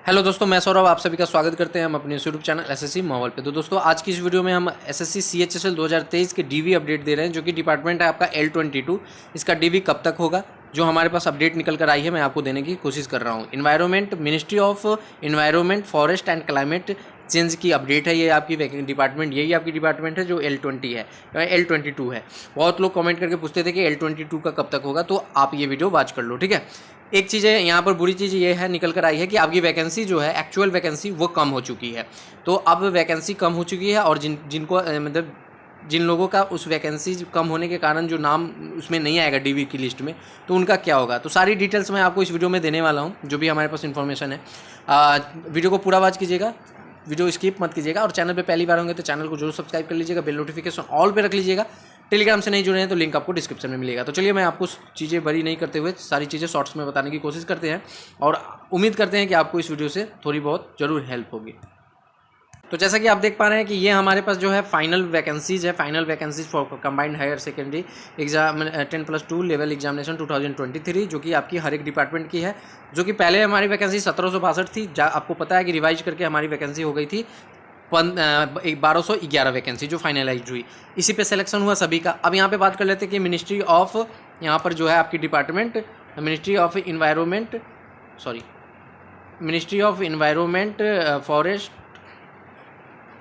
Hello दोस्तों, मैं सौरभ आप सभी का स्वागत करते हैं हम अपने यूट्यूब चैनल एसएससी माहौल पे। तो दोस्तों आज की इस वीडियो में हम एसएससी सीएचएसएल 2023 के डीवी अपडेट दे रहे हैं, जो कि डिपार्टमेंट है आपका L22। इसका डीवी कब तक होगा, जो हमारे पास अपडेट निकल कर आई है, मैं आपको देने की कोशिश कर रहा हूँ। Environment, ministry of environment, forest and climate change की अपडेट है। ये आपकी डिपार्टमेंट, यही आपकी डिपार्टमेंट है जो L20 है, L22 है। बहुत लोग कमेंट करके पूछते थे कि L22 का कब तक होगा, तो आप ये वीडियो वॉच कर लो, ठीक है। एक चीज़ है यहाँ पर, बुरी चीज़ ये है निकल कर आई है कि आपकी वैकेंसी जो है, एक्चुअल वैकेंसी वो कम हो चुकी है। तो अब वैकेंसी कम हो चुकी है और जिनको मतलब जिन लोगों का उस वैकेंसी कम होने के कारण जो नाम उसमें नहीं आएगा डीवी की लिस्ट में, तो उनका क्या होगा। तो सारी डिटेल्स मैं आपको इस वीडियो में देने वाला हूँ, जो भी हमारे पास इन्फॉर्मेशन है। वीडियो को पूरा वॉच कीजिएगा, वीडियो स्किप मत कीजिएगा, और चैनल पे पहली बार होंगे तो चैनल को जरूर सब्सक्राइब कर लीजिएगा, बेल नोटिफिकेशन ऑल पे रख लीजिएगा। टेलीग्राम से नहीं जुड़े हैं तो लिंक आपको डिस्क्रिप्शन में मिलेगा। तो चलिए, मैं आपको चीज़ें बड़ी नहीं करते हुए सारी चीज़ें शॉर्ट्स में बताने की कोशिश करते हैं, और उम्मीद करते हैं कि आपको इस वीडियो से थोड़ी बहुत ज़रूर हेल्प होगी। तो जैसा कि आप देख पा रहे हैं कि ये हमारे पास जो है फाइनल वैकेंसीज है, final vacancies for combined higher secondary exam 10+2 level examination 2023, जो कि आपकी हर एक डिपार्टमेंट की है। जो कि पहले हमारी वैकेंसी 1762 थी, आपको पता है कि रिवाइज करके हमारी वैकेंसी हो गई थी 1211 वैकेंसी जो फाइनलाइज हुई। इसी पे सिलेक्शन हुआ सभी का। अब यहाँ पे बात कर लेते हैं कि मिनिस्ट्री ऑफ, यहाँ पर जो है आपकी department ministry of environment forest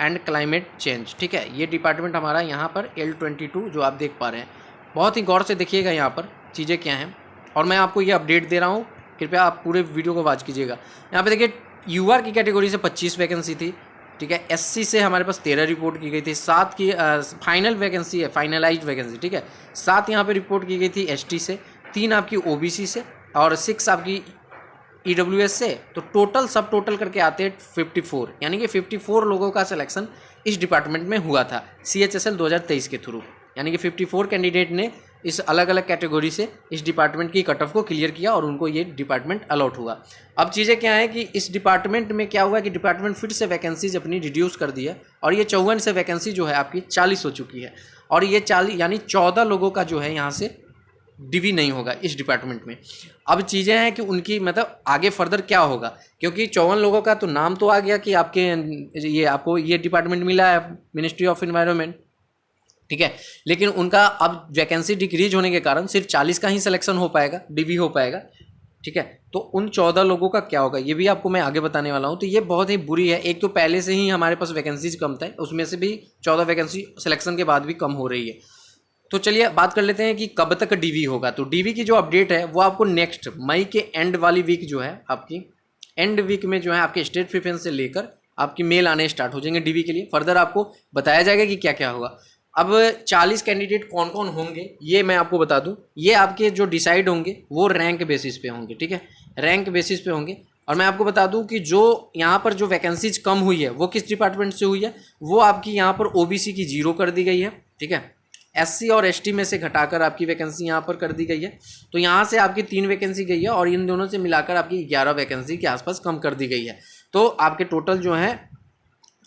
and climate change, ठीक है। ये डिपार्टमेंट हमारा यहाँ पर L22 जो आप देख पा रहे हैं। बहुत ही गौर से देखिएगा यहाँ पर चीज़ें क्या हैं, और मैं आपको ये अपडेट दे रहा हूँ, कृपया आप पूरे वीडियो को वॉच कीजिएगा। यहाँ पे देखिए, यूआर की कैटेगरी से 25 वैकेंसी थी, ठीक है। एससी से हमारे पास 13 रिपोर्ट की गई थी, 7 की फाइनल वैकेंसी है, फाइनलाइज्ड वैकेंसी, ठीक है। 7 यहाँ पे रिपोर्ट की गई थी एसटी से, 3 आपकी ओबीसी से, और 6 आपकी ईडब्ल्यूएस से। तो टोटल सब टोटल करके आते हैं 54, यानी कि 54 लोगों का सिलेक्शन इस डिपार्टमेंट में हुआ था सीएचएसएल 2023 के थ्रू। यानी कि 54 कैंडिडेट ने इस अलग अलग कैटेगरी से इस डिपार्टमेंट की कट ऑफ को क्लियर किया, और उनको ये डिपार्टमेंट अलॉट हुआ। अब चीज़ें क्या है कि इस डिपार्टमेंट में क्या हुआ कि डिपार्टमेंट फिर से वैकेंसीज अपनी रिड्यूस कर दी है, और ये 54 से वैकेंसी जो है आपकी 40 हो चुकी है। और ये 40 यानी 14 लोगों का जो है यहाँ से डीवी नहीं होगा इस डिपार्टमेंट में। अब चीज़ें हैं कि उनकी मतलब आगे फर्दर क्या होगा, क्योंकि 54 लोगों का तो नाम तो आ गया कि आपको ये डिपार्टमेंट मिला है मिनिस्ट्री ऑफ इन्वायरमेंट, ठीक है। लेकिन उनका अब वैकेंसी डिक्रीज होने के कारण सिर्फ 40 का ही सिलेक्शन हो पाएगा, डीवी हो पाएगा, ठीक है। तो उन 14 लोगों का क्या होगा, ये भी आपको मैं आगे बताने वाला हूँ। तो ये बहुत ही बुरी है। एक तो पहले से ही हमारे पास वैकेंसीज कम था, उसमें से भी 14 वैकेंसी सिलेक्शन के बाद भी कम हो रही है। तो चलिए बात कर लेते हैं कि कब तक डीवी होगा। तो डीवी की जो अपडेट है वो आपको नेक्स्ट मई के एंड वाली वीक जो है, आपकी एंड वीक में जो है आपके स्टेट प्रेफरेंस से लेकर आपकी मेल आने स्टार्ट हो जाएंगे डीवी के लिए। फर्दर आपको बताया जाएगा कि क्या क्या होगा। अब 40 कैंडिडेट कौन कौन होंगे ये मैं आपको बता दूं। ये आपके जो डिसाइड होंगे वो रैंक बेसिस पे होंगे, ठीक है, रैंक बेसिस पे होंगे। और मैं आपको बता दूं कि जो यहाँ पर जो वैकेंसीज कम हुई है वो किस डिपार्टमेंट से हुई है, वो आपकी यहाँ पर ओबीसी की 0 कर दी गई है, ठीक है। एससी और एसटी में से घटाकर आपकी वैकेंसी यहाँ पर कर दी गई है। तो यहाँ से आपकी 3 वैकेंसी गई है, और इन दोनों से मिलाकर आपकी 11 वैकेंसी के आसपास कम कर दी गई है। तो आपके टोटल जो है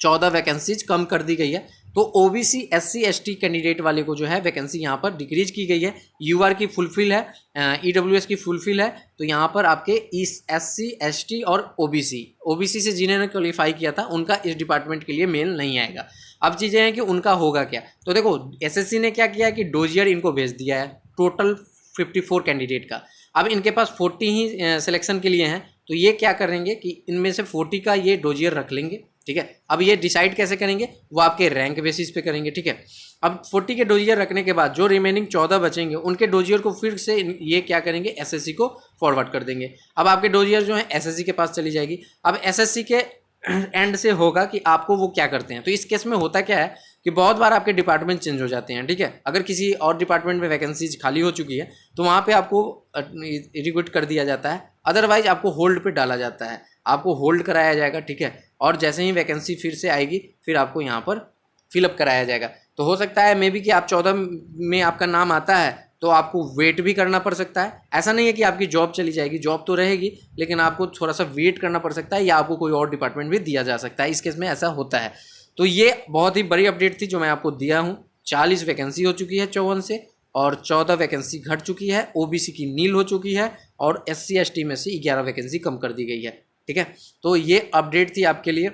14 वैकेंसीज कम कर दी गई है। तो ओबीसी एससी एसटी कैंडिडेट वाले को जो है वैकेंसी यहाँ पर डिक्रीज की गई है। यूआर की फुलफिल है, ईडब्ल्यूएस की फुलफिल है। तो यहाँ पर आपके इस एससी एसटी और ओबीसी से जिन्होंने क्वालिफाई किया था उनका इस डिपार्टमेंट के लिए मेल नहीं आएगा। अब चीज़ें हैं कि उनका होगा क्या। तो देखो, एसएससी ने क्या किया कि डोजियर इनको भेज दिया है टोटल 54 कैंडिडेट का। अब इनके पास 40 ही सिलेक्शन के लिए हैं। तो ये क्या करेंगे कि इनमें से 40 का ये डोजियर रख लेंगे, ठीक है। अब ये डिसाइड कैसे करेंगे, वो आपके रैंक बेसिस पे करेंगे, ठीक है। अब 40 के डोजियर रखने के बाद जो रिमेनिंग 14 बचेंगे उनके डोजियर को फिर से ये क्या करेंगे, एसएससी को फॉरवर्ड कर देंगे। अब आपके डोजियर जो है एसएससी के पास चली जाएगी। अब एसएससी के एंड से होगा कि आपको वो क्या करते हैं। तो इस केस में होता क्या है कि बहुत बार आपके डिपार्टमेंट चेंज हो जाते हैं, ठीक है। अगर किसी और डिपार्टमेंट में वैकेंसीज खाली हो चुकी है तो वहाँ पे आपको रिक्रूट कर दिया जाता है, अदरवाइज आपको होल्ड पे डाला जाता है, आपको होल्ड कराया जाएगा, ठीक है। और जैसे ही वैकेंसी फिर से आएगी फिर आपको यहाँ पर फिलअप कराया जाएगा। तो हो सकता है मे बी कि आप 14 में आपका नाम आता है तो आपको वेट भी करना पड़ सकता है। ऐसा नहीं है कि आपकी जॉब चली जाएगी, जॉब तो रहेगी, लेकिन आपको थोड़ा सा वेट करना पड़ सकता है, या आपको कोई और डिपार्टमेंट भी दिया जा सकता है। इस केस में ऐसा होता है। तो ये बहुत ही बड़ी अपडेट थी जो मैं आपको दिया हूँ। 40 वैकेंसी हो चुकी है 54 से, और 14 वैकेंसी घट चुकी है। ओबीसी की नील हो चुकी है, और एससी एसटी में से 11 वैकेंसी कम कर दी गई है। ठीक है, तो ये अपडेट थी आपके लिए।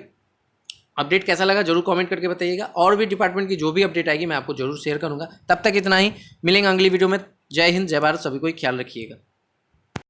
अपडेट कैसा लगा जरूर कमेंट करके बताइएगा, और भी डिपार्टमेंट की जो भी अपडेट आएगी मैं आपको जरूर शेयर करूंगा। तब तक इतना ही, मिलेंगे अगली वीडियो में। जय हिंद, जय भारत, सभी को ख्याल रखिएगा।